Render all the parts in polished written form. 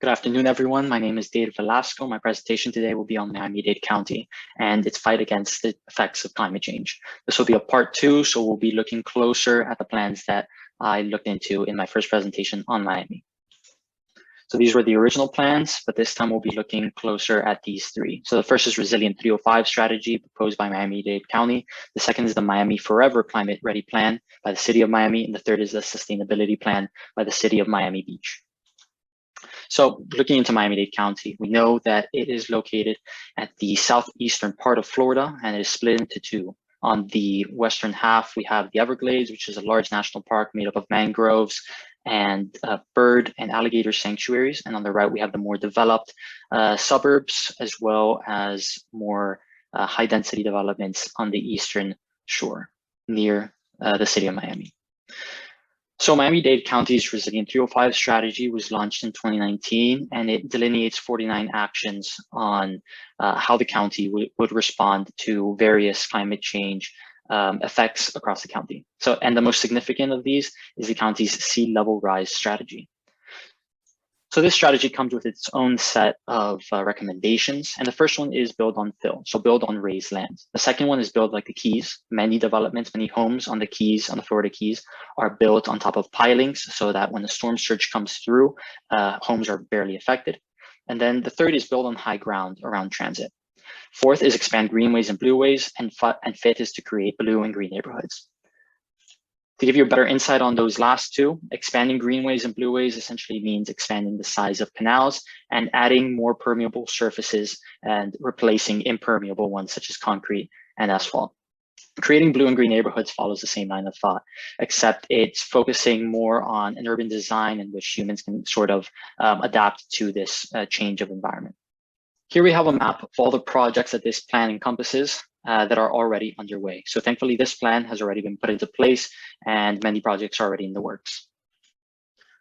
Good afternoon, everyone. My name is Dave Velasco. My presentation today will be on Miami-Dade County and its fight against the effects of climate change. This will be a part 2, so we'll be looking closer at the plans that I looked into in my first presentation on Miami. So these were the original plans, but this time we'll be looking closer at these 3. So the first is Resilient 305 strategy proposed by Miami-Dade County. The second is the Miami Forever Climate Ready Plan by the City of Miami. And the third is the Sustainability Plan by the City of Miami Beach. So looking into Miami-Dade County, we know that it is located at the southeastern part of Florida, and it is split into 2. On the western half, we have the Everglades, which is a large national park made up of mangroves and bird and alligator sanctuaries. And on the right, we have the more developed suburbs, as well as more high density developments on the eastern shore near the city of Miami. So Miami-Dade County's Resilient 305 strategy was launched in 2019, and it delineates 49 actions on how the county would respond to various climate change effects across the county. And the most significant of these is the county's sea level rise strategy. So this strategy comes with its own set of recommendations. And the first one is build on fill, so build on raised land. The second one is build like the Keys. Many developments, many homes on the Keys, on the Florida Keys, are built on top of pilings so that when the storm surge comes through, homes are barely affected. And then the third is build on high ground around transit. Fourth is expand greenways and blueways, and fifth is to create blue and green neighborhoods. To give you a better insight on those last 2, expanding greenways and blueways essentially means expanding the size of canals and adding more permeable surfaces and replacing impermeable ones such as concrete and asphalt. Creating blue and green neighborhoods follows the same line of thought, except it's focusing more on an urban design in which humans can sort of adapt to this change of environment. Here we have a map of all the projects that this plan encompasses that are already underway. So thankfully, this plan has already been put into place and many projects are already in the works.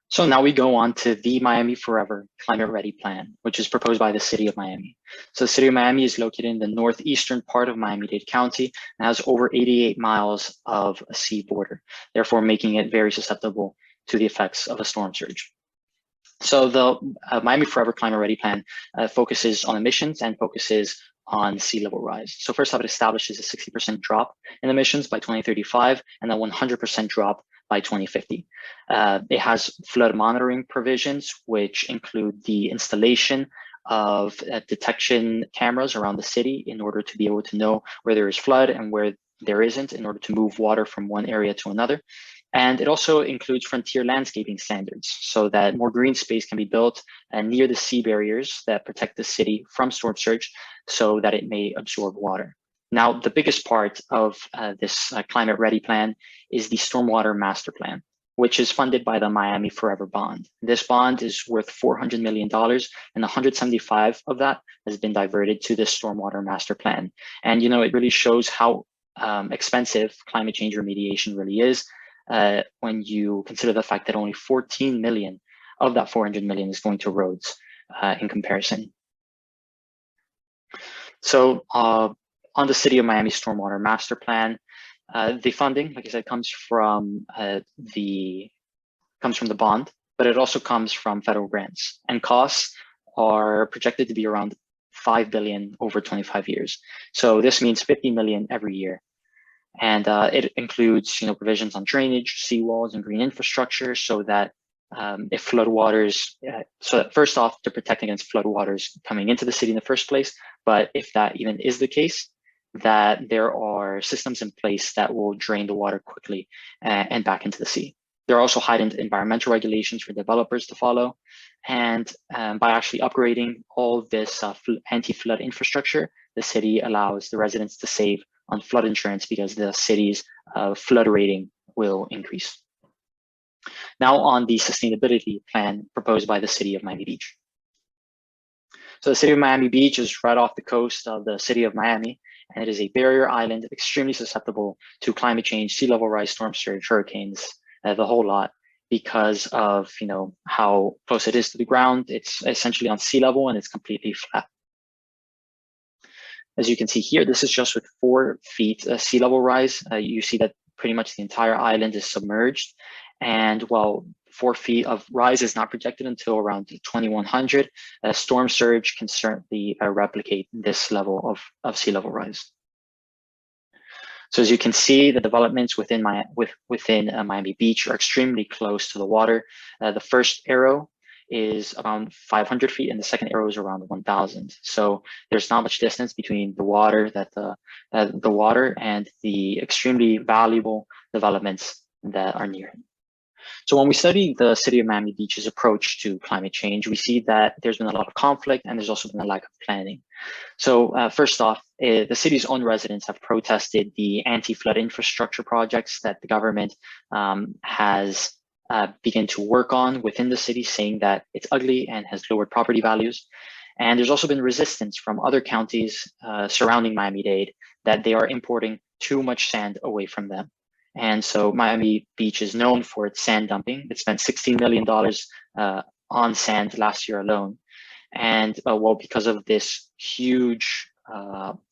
So now we go on to the Miami Forever Climate Ready Plan, which is proposed by the City of Miami. So the City of Miami is located in the northeastern part of Miami-Dade County and has over 88 miles of a sea border, therefore making it very susceptible to the effects of a storm surge. So the Miami Forever Climate Ready Plan focuses on emissions and focuses on sea level rise. So first off, it establishes a 60% drop in emissions by 2035 and a 100% drop by 2050. It has flood monitoring provisions, which include the installation of detection cameras around the city in order to be able to know where there is flood and where there isn't, in order to move water from one area to another. And it also includes frontier landscaping standards so that more green space can be built near the sea barriers that protect the city from storm surge so that it may absorb water. Now, the biggest part of this climate ready plan is the Stormwater Master Plan, which is funded by the Miami Forever Bond. This bond is worth $400 million, and 175 of that has been diverted to the Stormwater Master Plan. And, you know, it really shows how expensive climate change remediation really is when you consider the fact that only 14 million of that 400 million is going to roads in comparison. So on the City of Miami Stormwater Master Plan, the funding, like I said, comes from the bond, but it also comes from federal grants, and costs are projected to be around 5 billion over 25 years. So this means 50 million every year. And it includes, you know, provisions on drainage, seawalls, and green infrastructure, so that if floodwaters, so that first off, to protect against floodwaters coming into the city in the first place, but if that even is the case, that there are systems in place that will drain the water quickly and back into the sea. There are also heightened environmental regulations for developers to follow. And by actually upgrading all of this anti-flood infrastructure, the city allows the residents to save on flood insurance because the city's flood rating will increase. Now on the sustainability plan proposed by the City of Miami Beach. So the City of Miami Beach is right off the coast of the City of Miami, and it is a barrier island extremely susceptible to climate change, sea level rise, storm surge, hurricanes, the whole lot, because of, you know, how close it is to the ground. It's essentially on sea level and it's completely flat. As you can see here, this is just with 4 feet sea level rise. You see that pretty much the entire island is submerged. And while 4 feet of rise is not projected until around 2100. A storm surge can certainly replicate this level of sea level rise. So as you can see, the developments within Miami Beach are extremely close to the water. The first arrow is around 500 feet and the second arrow is around 1000. So there's not much distance between the water the water and the extremely valuable developments that are near it. So when we study the city of Miami Beach's approach to climate change, we see that there's been a lot of conflict and there's also been a lack of planning. So first off, the city's own residents have protested the anti-flood infrastructure projects that the government has begun to work on within the city, saying that it's ugly and has lowered property values. And there's also been resistance from other counties surrounding Miami-Dade that they are importing too much sand away from them. And so Miami Beach is known for its sand dumping. It spent $16 million on sand last year alone. And well, because of this huge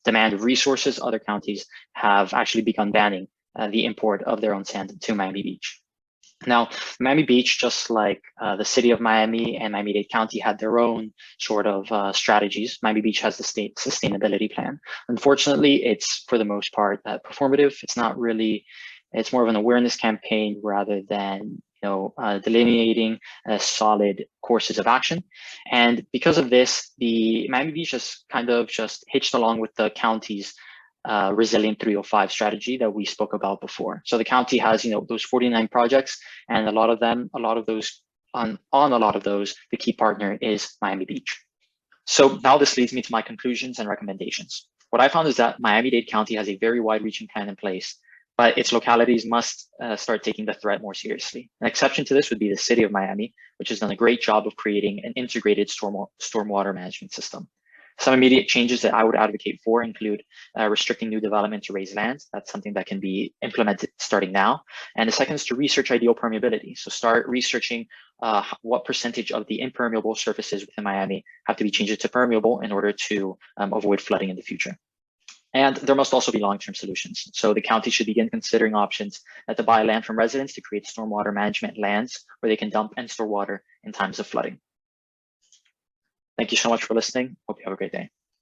demand of resources, other counties have actually begun banning the import of their own sand to Miami Beach. Now, Miami Beach, just like the city of Miami and Miami-Dade County had their own sort of strategies. Miami Beach has the state sustainability plan. Unfortunately, it's for the most part performative. It's not really, it's more of an awareness campaign rather than delineating solid courses of action. And because of this, the Miami Beach has kind of just hitched along with the county's Resilient 305 strategy that we spoke about before. So the county has, those 49 projects, and on a lot of those, the key partner is Miami Beach. So now this leads me to my conclusions and recommendations. What I found is that Miami-Dade County has a very wide-reaching plan in place, but its localities must start taking the threat more seriously. An exception to this would be the city of Miami, which has done a great job of creating an integrated stormwater management system. Some immediate changes that I would advocate for include restricting new development to raise land. That's something that can be implemented starting now. And the second is to research ideal permeability. So start researching what percentage of the impermeable surfaces within Miami have to be changed to permeable in order to avoid flooding in the future. And there must also be long-term solutions. So the county should begin considering options to buy land from residents to create stormwater management lands where they can dump and store water in times of flooding. Thank you so much for listening. Hope you have a great day.